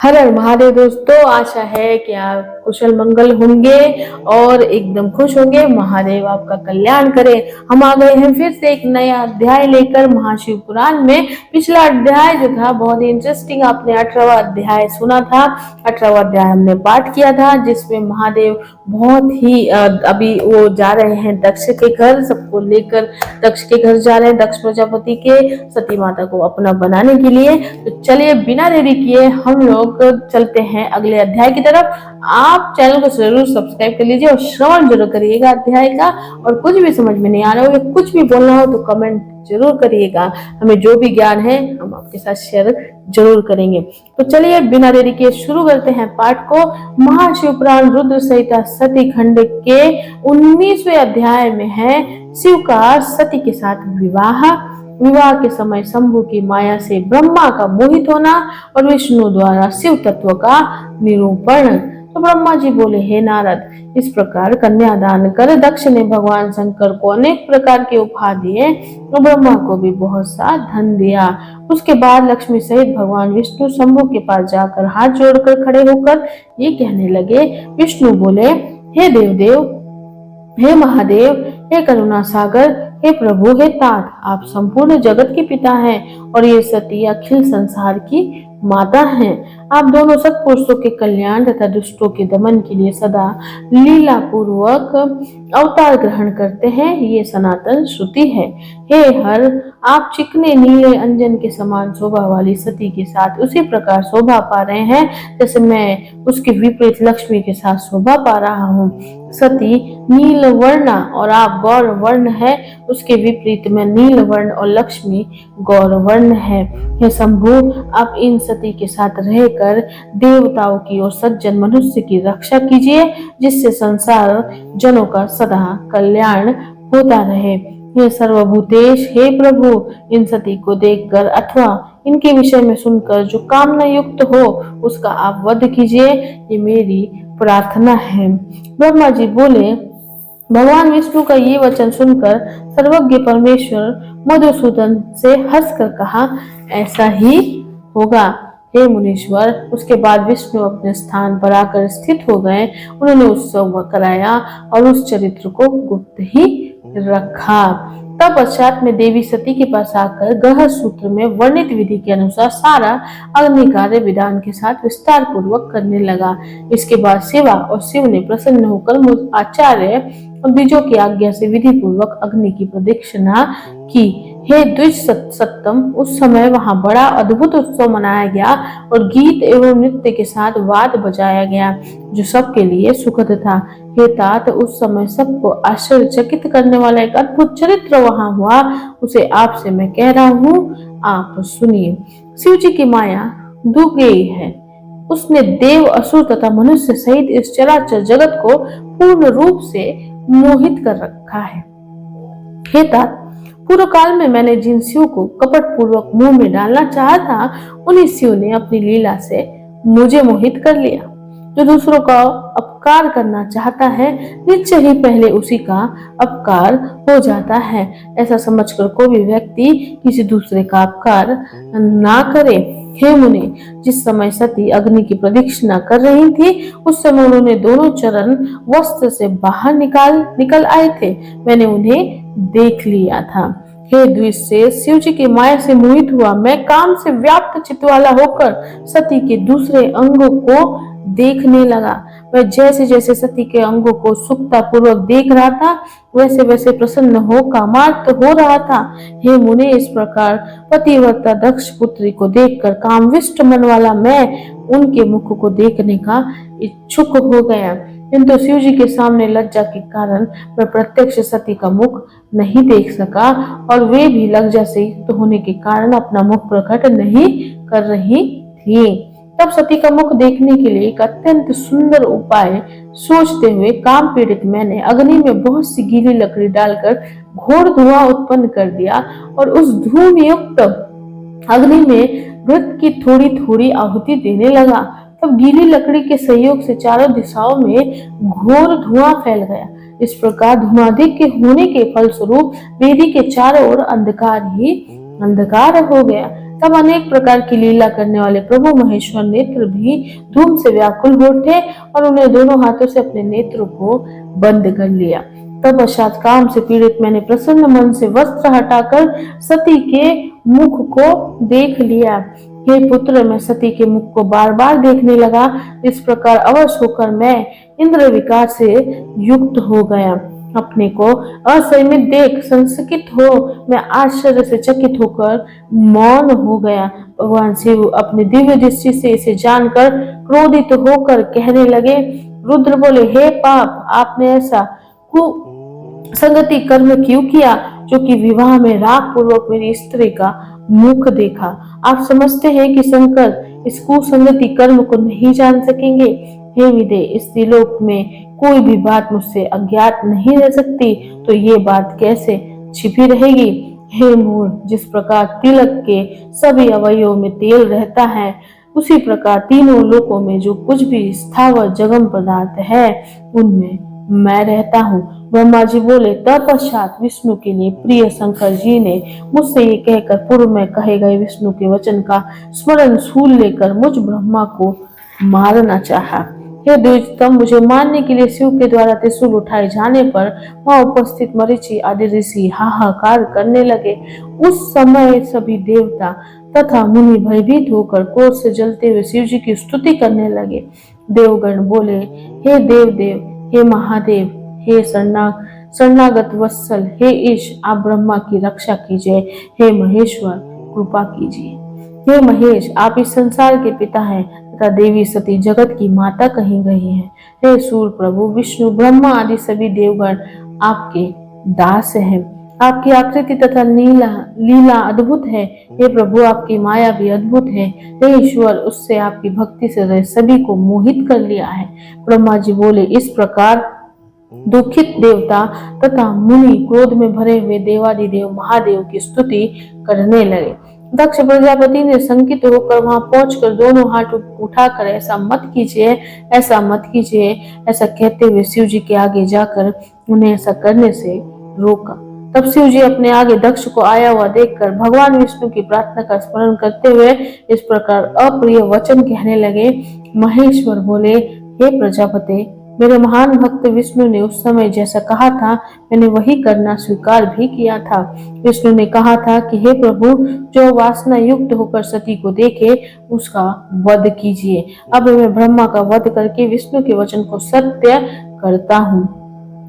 हर हर महादेव दोस्तों, आशा है कि आप कुशल मंगल होंगे और एकदम खुश होंगे। महादेव आपका कल्याण करे। हम आ गए हैं फिर से एक नया अध्याय लेकर महाशिव पुराण में। पिछला अध्याय जो था बहुत ही इंटरेस्टिंग, आपने 18वां अध्याय सुना था। 18वां अध्याय हमने पाठ किया था, जिसमें महादेव बहुत ही अभी वो जा रहे हैं दक्ष के घर, सबको लेकर दक्ष के घर जा रहे हैं, दक्ष प्रजापति के, सती माता को अपना बनाने के लिए। तो चलिए बिना देरी किए हम लोग चलते हैं अगले अध्याय की तरफ। आप चैनल को जरूर सब्सक्राइब कर लीजिए और श्रवण जरूर करिएगा अध्याय का। और कुछ भी समझ में नहीं आ रहा हो या कुछ भी बोलना हो तो कमेंट जरूर करिएगा। हमें जो भी ज्ञान है हम आपके साथ शेयर जरूर करेंगे। तो चलिए बिना देरी के शुरू करते हैं पाठ को। महाशिव पुराण रुद्र संहिता सती खंड के 19वें अध्याय में है शिव का सती के साथ विवाह के समय शंभु की माया से ब्रह्मा का मोहित होना और विष्णु द्वारा शिव तत्व का निरूपण। तो ब्रह्मा जी बोले, हे नारद, इस प्रकार कन्यादान कर दक्ष ने भगवान शंकर को अनेक प्रकार के उपहार दिए और ब्रह्मा को भी बहुत सा धन दिया। उसके बाद लक्ष्मी सहित भगवान विष्णु शंभु के पास जाकर हाथ जोड़कर खड़े होकर ये कहने लगे। विष्णु बोले, हे देवदेव, हे महादेव, हे करुणा सागर, हे प्रभु, हे तात, आप संपूर्ण जगत के पिता हैं और ये सती अखिल संसार की माता हैं। आप दोनों सत्पुरुषों के कल्याण तथा दुष्टों के दमन के लिए सदा लीला पूर्वक अवतार ग्रहण करते हैं, ये सनातन श्रुति है। हे हर, आप चिकने नीले अंजन के समान शोभा वाली सती के साथ उसी प्रकार शोभा पा रहे हैं जैसे मैं उसके विपरीत लक्ष्मी के साथ शोभा पा रहा हूँ। सती नील वर्ण और आप गौर वर्ण है, उसके विपरीत में नील वर्ण और लक्ष्मी गौर वर्ण है। हे शंभु, आप इन सती के साथ रहकर देवताओं की और सज्जन मनुष्य की रक्षा कीजिए, जिससे संसार जनों का सदा कल्याण होता रहे। हे सर्वभूतेश, हे प्रभु, इन सती को देखकर अथवा इनके विषय में सुनकर जो कामना युक्त हो उसका आप वध कीजिए, ये मेरी प्रार्थना है। ब्रह्मा जी बोले, भगवान विष्णु का ये वचन सुनकर सर्वज्ञ परमेश्वर मधुसूदन से हंसकर कहा, ऐसा ही होगा हे मुनीश्वर। उसके बाद विष्णु अपने स्थान पर आकर स्थित हो गए। उन्होंने उत्सव कराया और उस चरित्र को गुप्त ही रखा। तब पश्चात में देवी सती के पास आकर ग्रह सूत्र में वर्णित विधि के अनुसार सारा अग्नि कार्य विधान के साथ विस्तार पूर्वक करने लगा। इसके बाद शिवा और शिव ने प्रसन्न होकर आचार्य द्विजों की आज्ञा से विधि पूर्वक अग्नि की प्रदक्षिणा की। हे द्विज सत्तम, उस समय वहां बड़ा अद्भुत उत्सव मनाया गया और गीत एवं नृत्य के साथ वाद बजाया गया, जो सबके लिए सुखद था। हे तात, उस समय सबको आश्चर्यचकित करने वाला एक अद्भुत चरित्र वहां हुआ, उसे आपसे मैं कह रहा हूँ, आप सुनिए। शिव जी की माया दुर्गेय है। उसने देव, असुर तथा मनुष्य सहित इस चराचर जगत को पूर्ण रूप से मोहित कर रखा है। हे तात, पूर्व काल में मैंने जिन शिव को कपट पूर्वक मुंह में डालना चाहा था, उन्हीं शिव ने अपनी लीला से मुझे मोहित कर लिया। जो दूसरों का अपकार करना चाहता है, निश्चय ही पहले उसी का अपकार हो जाता है। ऐसा समझकर कोई भी व्यक्ति किसी दूसरे का अपकार ना करे। हे मुनि, जिस समय सती अग्नि की प्रदक्षिणा कर रही थी, उस समय उन्होंने दोनों चरण वस्त्र से बाहर निकल आए थे। मैंने उन्हें देख लिया था। हे द्विज, शिव जी की माया से मोहित हुआ मैं काम से व्याप्त चित्त वाला होकर सती के दूसरे अंगों को देखने लगा। मैं जैसे जैसे सती के अंगों को सुखता पूर्वक देख रहा था, वैसे वैसे प्रसन्न हो कामार्थ हो रहा था। हे मुने, इस प्रकार पतिव्रता दक्ष पुत्री को देखकर कामविष्ट मन वाला मैं उनके मुख को देखने का इच्छुक हो गया, किंतु शिव जी के सामने लज्जा के कारण मैं प्रत्यक्ष सती का मुख नहीं देख सका और वे भी लज्जा से युक्त होने के कारण अपना मुख प्रकट नहीं कर रही थी। तब सती का मुख देखने के लिए एक अत्यंत सुंदर उपाय सोचते हुए काम पीड़ित मैंने अग्नि में बहुत सी गीली लकड़ी डालकर घोर धुआं उत्पन्न कर दिया और उस धूम युक्त अग्नि में घृत की थोड़ी थोड़ी आहुति देने लगा। तब गीली लकड़ी के सहयोग से चारों दिशाओं में घोर धुआं फैल गया। इस प्रकार धुआंधिक के होने के फलस्वरूप वेदी के चारों ओर अंधकार ही अंधकार हो गया। तब अनेक प्रकार की लीला करने वाले प्रभु महेश्वर नेत्र भी धूम से व्याकुल हो उठे और उन्हें दोनों हाथों से अपने नेत्रों को बंद कर लिया। तब पश्चात काम से पीड़ित मैंने प्रसन्न मन से वस्त्र हटाकर सती के मुख को देख लिया। हे पुत्र, मैं सती के मुख को बार बार देखने लगा। इस प्रकार अवश होकर मैं इंद्र विकार से युक्त हो गया। अपने को असंयमित देख संसकित हो मैं आश्चर्य से चकित होकर मौन हो गया। भगवान शिव अपनी दिव्य दृष्टि से इसे जानकर क्रोधित होकर कहने लगे। रुद्र बोले, हे पाप, आपने ऐसा कुसंगति कर्म क्यों किया जो कि विवाह में राग पूर्वक मेरी स्त्री का मुख देखा? आप समझते हैं कि शंकर इस कुसंगति कर्म को नहीं जान सकेंगे। हे विदे, इस त्रिलोक में कोई भी बात मुझसे अज्ञात नहीं रह सकती, तो ये बात कैसे छिपी रहेगी? हे मूढ़, जिस प्रकार तिलक के सभी अवयवों में तेल रहता है, उसी प्रकार तीनों लोकों में जो कुछ भी स्थावर जगम पदार्थ है उनमें मैं रहता हूँ। ब्रह्मा जी बोले। तत्पश्चात विष्णु के लिए प्रिय शंकर जी ने मुझसे ये कहकर पूर्व में कहे गए विष्णु के वचन का स्मरण शूल लेकर मुझ ब्रह्मा को मारना चाहा। हे द्विजतम, मुझे मारने के लिए शिव के द्वारा त्रिशूल उठाए जाने पर वहां उपस्थित मरीचि आदि ऋषि हाहाकार करने लगे। उस समय सभी देवता तथा मुनि भयभीत होकर क्रोध से जलते हुए शिव जी की स्तुति करने लगे। देवगण बोले, हे देव, हे महादेव, हे शरणागत वत्सल, हे ईश, आप ब्रह्मा की रक्षा कीजिए। हे महेश्वर, कृपा कीजिए। हे महेश, आप इस संसार के पिता हैं तथा देवी सती जगत की माता कही गई है। हे सूर्य प्रभु विष्णु, ब्रह्मा आदि सभी देवगण आपके दास हैं। आपकी आकृति तथा लीला अद्भुत है। हे प्रभु, आपकी माया भी अद्भुत है। हे ईश्वर, उससे आपकी भक्ति से सभी को मोहित कर लिया है। ब्रह्मा जी बोले। इस प्रकार दुखित देवता तथा मुनि क्रोध में भरे हुए देवादिदेव महादेव की स्तुति करने लगे। दक्ष प्रजापति ने शंकित होकर वहां पहुंचकर दोनों हाथ उठाकर ऐसा मत कीजिए, ऐसा मत कीजिए, ऐसा कहते हुए शिव जी के आगे जाकर उन्हें ऐसा करने से रोका। तब शिव जी अपने आगे दक्ष को आया हुआ देखकर भगवान विष्णु की प्रार्थना का स्मरण करते हुए इस प्रकार अप्रिय वचन कहने लगे। महेश्वर बोले, हे प्रजापते, मेरे महान भक्त विष्णु ने उस समय जैसा कहा था मैंने वही करना स्वीकार भी किया था। विष्णु ने कहा था कि हे प्रभु, जो वासना युक्त होकर सती को देखे उसका वध कीजिए। अब मैं ब्रह्मा का वध करके विष्णु के वचन को सत्य करता हूँ।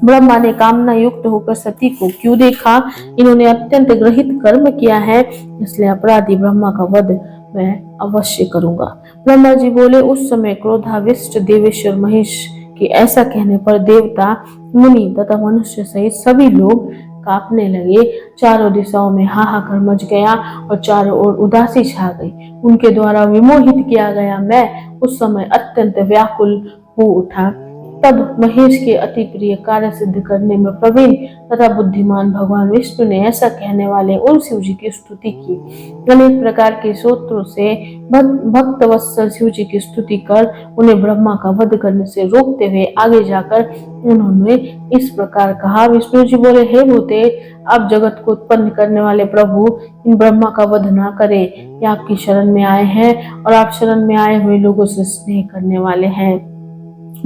ब्रह्मा ने कामना युक्त होकर सती को क्यों देखा? इन्होंने अत्यंत ग्रहित कर्म किया है, इसलिए अपराधी ब्रह्मा का वध मैं अवश्य करूंगा। ब्रह्मा जी बोले। उस समय क्रोधाविष्ट देवेश्वर महेश कि ऐसा कहने पर देवता, मुनि तथा मनुष्य सहित सभी लोग कांपने लगे। चारों दिशाओं में हाहाकार मच गया और चारों ओर उदासी छा गई। उनके द्वारा विमोहित किया गया मैं उस समय अत्यंत व्याकुल हो उठा। तब महेश के अति प्रिय कार्य सिद्ध करने में प्रवीण तथा बुद्धिमान भगवान विष्णु ने ऐसा कहने वाले उन शिव जी की स्तुति की। अनेक प्रकार के स्तोत्रों से भक्त वत्सल शिव जी की स्तुति कर उन्हें ब्रह्मा का वध करने से रोकते हुए आगे जाकर उन्होंने इस प्रकार कहा। विष्णु जी बोले, हे भूते, आप जगत को उत्पन्न करने वाले प्रभु इन ब्रह्मा का वध ना करे। ये आपकी शरण में आए हैं और आप शरण में आए हुए लोगों से स्नेह करने वाले हैं।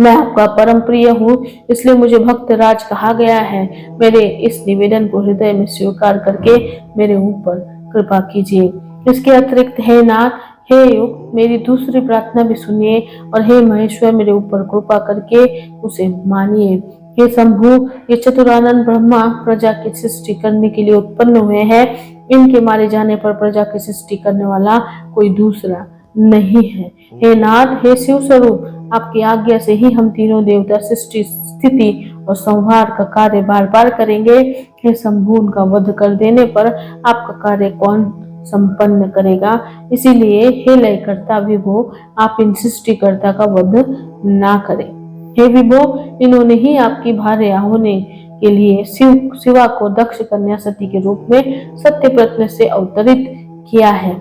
मैं आपका परम प्रिय हूँ, इसलिए मुझे भक्त राज कहा गया है। मेरे इस निवेदन को हृदय में स्वीकार करके मेरे ऊपर कृपा कीजिए। इसके अतिरिक्त हे नाथ, हे युग, मेरी दूसरी प्रार्थना भी सुनिए और हे महेश्वर, मेरे ऊपर कृपा करके उसे मानिए। हे शंभु, ये चतुरानंद ब्रह्मा प्रजा की सृष्टि करने के लिए उत्पन्न हुए हैं। इनके मारे जाने पर प्रजा की सृष्टि करने वाला कोई दूसरा नहीं है। हे नाथ, हे शिव स्वरूप, आपकी आज्ञा से ही हम तीनों देवता सृष्टि, स्थिति और संहार का कार्य बार बार करेंगे। हे शंभु, उनका वध कर देने पर आपका कार्य कौन संपन्न करेगा? इसीलिए हे लयकर्ता विभो, आप इन सृष्टिकर्ता का वध ना करें। हे विभो, इन्होंने ही आपकी भार्या होने के लिए शिवा को दक्ष कन्या सती के रूप में सत्य प्रत्न से अवतरित किया है।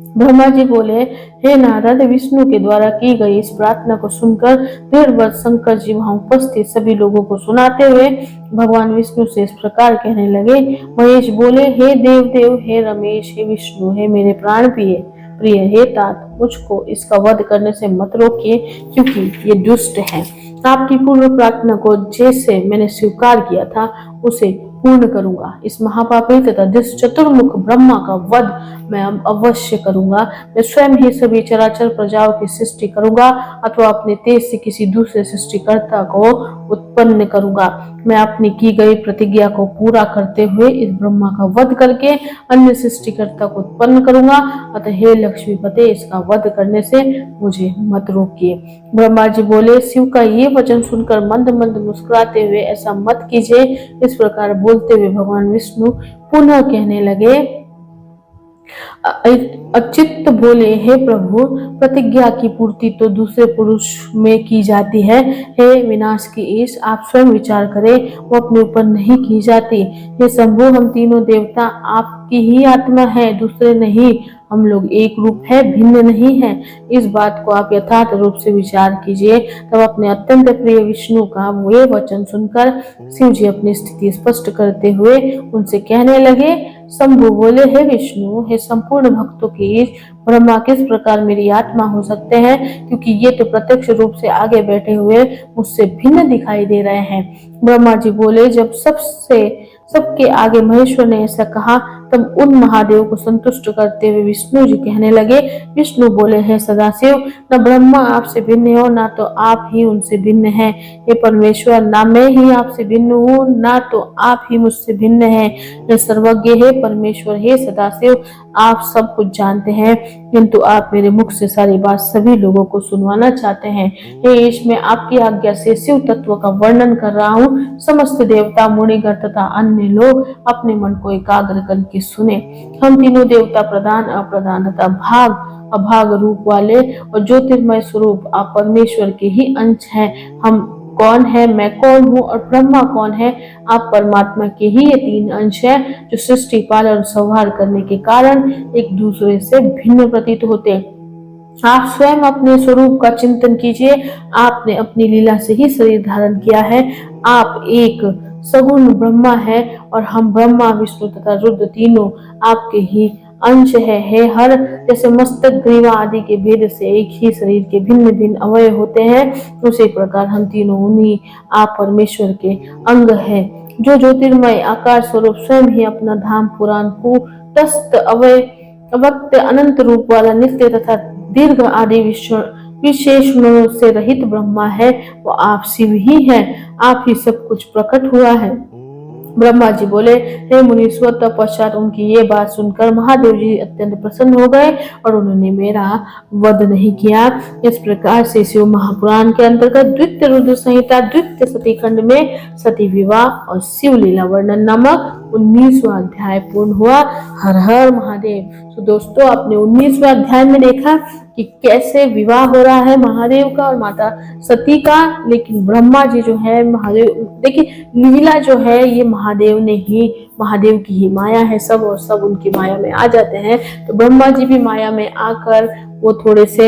ब्रह्मा जी बोले, हे नारद, विष्णु के द्वारा की गई इस प्रार्थना को सुनकर दृढ़ शंकर जी वहां उपस्थित सभी लोगों को सुनाते हुए भगवान विष्णु से इस प्रकार कहने लगे। महेश बोले, हे देव देव, हे रमेश, हे विष्णु, हे मेरे प्राण प्रिय, हे तात, मुझको इसका वध करने से मत रोकिए, क्योंकि ये दुष्ट है। आपकी पूर्व प्रार्थना को जैसे मैंने स्वीकार किया था उसे पूर्ण करूंगा। इस महापापी तथा चतुर्मुख ब्रह्मा का वध मैं अवश्य करूंगा। मैं स्वयं ही सभी चराचर प्रजाओं की सृष्टि करूंगा अथवा अपने तेज से किसी दूसरे सृष्टिकर्ता को उत्पन्न करूंगा। मैं अपनी की गई प्रतिज्ञा को पूरा करते हुए इस ब्रह्मा का वध करके अन्य सृष्टिकर्ता को उत्पन्न करूंगा। अतः हे लक्ष्मीपते, इसका वध करने से मुझे मत रोकिए। ब्रह्मा जी बोले, शिव का ये वचन सुनकर मंद मंद मुस्कुराते हुए, ऐसा मत कीजिए। इस प्रकार बोलते हुए भगवान विष्णु पुनः कहने लगे। अचित बोले, हे प्रभु, प्रतिज्ञा की पूर्ति तो दूसरे पुरुष में की जाती है। हे विनाश की ईश, आप स्वयं विचार करें, वो अपने ऊपर नहीं की जाती। हे शंभु, हम तीनों देवता आपकी ही आत्मा है, दूसरे नहीं। हम लोग एक रूप है, भिन्न नहीं है। इस बात को आप यथार्थ रूप से विचार कीजिए। तब अपने अत्यंत प्रिय विष्णु का वे वचन सुनकर शिव जी अपनी स्थिति स्पष्ट करते हुए उनसे कहने लगे। शंभु बोले, हे विष्णु, हे संपूर्ण भक्तों की ब्रह्मा किस प्रकार मेरी आत्मा हो सकते हैं, क्योंकि ये तो प्रत्यक्ष रूप से आगे बैठे हुए मुझसे भिन्न दिखाई दे रहे हैं। ब्रह्मा जी बोले, जब सबके आगे महेश्वर ने ऐसा कहा, तब उन महादेव को संतुष्ट करते हुए विष्णु जी कहने लगे। विष्णु बोले, हे सदाशिव, न ब्रह्मा आपसे भिन्न हो, ना तो आप ही उनसे भिन्न हैं। हे परमेश्वर, ना मैं ही आपसे भिन्न हूँ, ना तो आप ही मुझसे भिन्न हैं। हे सर्वज्ञ, हे परमेश्वर, हे सदाशिव, आप सब कुछ जानते हैं, किंतु आप मेरे मुख से सारी बात सभी लोगों को सुनवाना चाहते हैं। हे ईश, मैं आपकी आज्ञा से शिव तत्व का वर्णन कर रहा हूँ। समस्त देवता, मुनिगण तथा अन्य लोग अपने मन को एकाग्र करके सुने। हम तीनों देवता प्रधान, अप्रधान तथा अभाग रूप वाले और ज्योतिर्मय स्वरूप आप परमेश्वर के ही अंश हैं। हम कौन है, मैं कौन हूँ और ब्रह्मा कौन है, आप परमात्मा के ही ये तीन अंश हैं, जो सृष्टि, पालन और संहार करने के कारण एक दूसरे से भिन्न प्रतीत होते हैं। आप स्वयं अपने स्वरूप का चिंतन कीजिए। आपने अपनी लीला से ही शरीर धारण किया है। आप एक सगुण ब्रह्मा है और हम ब्रह्मा, विष्णु तथा रुद्र तीनों आपके ही अंश है। हे हर, जैसे मस्तक, ग्रीवा आदि के भेद से एक ही शरीर के भिन्न भिन्न अवयव होते हैं, उसी प्रकार हम तीनों उन्हीं आप परमेश्वर के अंग हैं, जो ज्योतिर्मय आकार स्वरूप स्वयं ही अपना धाम, पुराण, कूटस्थ, अव्यक्त, अनंत रूप वाला, नित्य तथा दीर्घ आदि विशेष गुणों से रहित ब्रह्मा है। वो आप शिव ही है, आप ही सब कुछ प्रकट हुआ है। ब्रह्मा जी बोले, हे मुनीश्वर, तत्पश्चात उनकी ये बात सुनकर महादेव जी अत्यंत प्रसन्न हो गए और उन्होंने मेरा वध नहीं किया। इस प्रकार से शिव महापुराण के अंतर्गत द्वितीय रुद्र संहिता द्वितीय सती खंड में सती विवाह और शिव लीला वर्णन नामक 19वां अध्याय पूर्ण हुआ। हर हर महादेव। तो दोस्तों, आपने 19वें अध्याय में देखा कि कैसे विवाह हो रहा है महादेव का और माता सती का, लेकिन ब्रह्मा जी जो है महादेव, देखिए लीला जो है ये महादेव की ही माया है सब, और सब उनकी माया में आ जाते हैं। तो ब्रह्मा जी भी माया में आकर वो थोड़े से,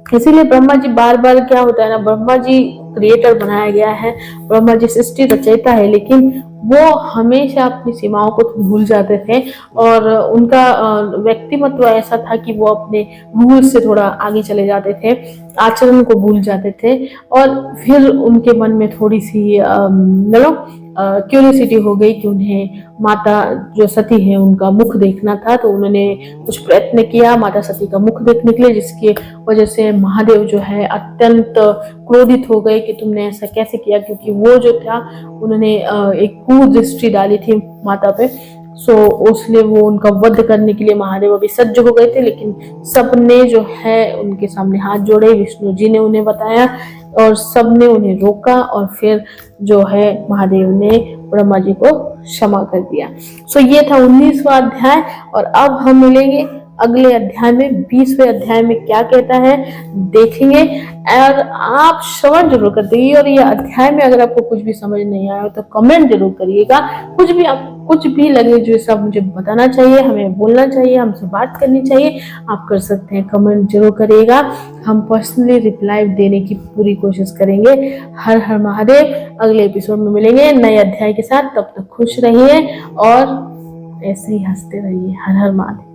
इसीलिए ब्रह्मा जी बार बार क्या होता है ना, ब्रह्मा जी क्रिएटर बनाया गया है, ब्रह्मा जी सृष्टि रचयिता है, लेकिन वो हमेशा अपनी सीमाओं को भूल जाते थे और उनका व्यक्तिमत्व ऐसा था कि वो अपने रूल से थोड़ा आगे चले जाते थे, आचरण को भूल जाते थे, और फिर उनके मन में थोड़ी सी क्यूरियोसिटी हो गई कि उन्हें माता जो सती है उनका मुख देखना था। तो उन्होंने कुछ प्रयत्न किया माता सती का मुख देखने के लिए, जिसकी वजह से महादेव जो है अत्यंत क्रोधित हो गए कि तुमने ऐसा कैसे किया, क्योंकि वो जो था उन्होंने एक कुदृष्टि डाली थी माता पे। उसलिए वो उनका वध करने के लिए महादेव अभी सज्ज हो गए थे, लेकिन सबने जो है उनके सामने हाथ जोड़े, विष्णु जी ने उन्हें बताया और सबने उन्हें रोका, और फिर जो है महादेव ने ब्रह्मा जी को क्षमा कर दिया। ये था 19वां अध्याय, और अब हम मिलेंगे अगले अध्याय में। 20वें अध्याय में क्या कहता है देखेंगे, और आप श्रवण जरूर कर दीजिए। और ये अध्याय में अगर आपको कुछ भी समझ नहीं आया तो कमेंट जरूर करिएगा। कुछ भी आप कुछ भी लगे जो सब मुझे बताना चाहिए, हमें बोलना चाहिए, हमसे बात करनी चाहिए, आप कर सकते हैं। कमेंट जरूर करिएगा, हम पर्सनली रिप्लाई देने की पूरी कोशिश करेंगे। हर हर महादेव। अगले एपिसोड में मिलेंगे नए अध्याय के साथ, तब तक खुश रहिए और ऐसे ही हंसते रहिए। हर हर महादेव।